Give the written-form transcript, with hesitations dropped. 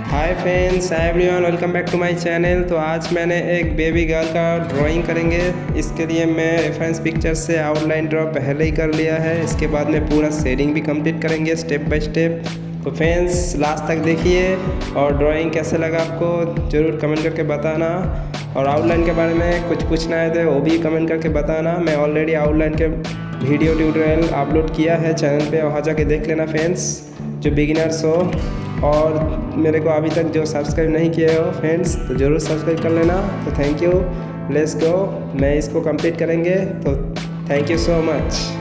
Hi friends, hi everyone, welcome back to my channel. तो आज मैंने एक बेबी गर्ल का ड्राइंग करेंगे। इसके लिए मैं रेफरेंस पिक्चर से आउटलाइन ड्रॉ पहले ही कर लिया है। इसके बाद में पूरा शेडिंग भी कंप्लीट करेंगे स्टेप बाय स्टेप। तो फ्रेंड्स लास्ट तक देखिए और ड्राइंग कैसे लगा आपको ज़रूर कमेंट करके बताना। और आउटलाइन के बारे में कुछ पूछना है तो वो भी कमेंट करके बताना। मैं ऑलरेडी आउटलाइन के वीडियो ट्यूटोरियल अपलोड किया है चैनल पे, वहाँ जाके देख लेना फ्रेंड्स जो बिगिनर्स हो। और मेरे को अभी तक जो सब्सक्राइब नहीं किए हो फ्रेंड्स तो ज़रूर सब्सक्राइब कर लेना। तो थैंक यू, लेट्स गो। मैं इसको कंप्लीट करेंगे। तो थैंक यू सो मच।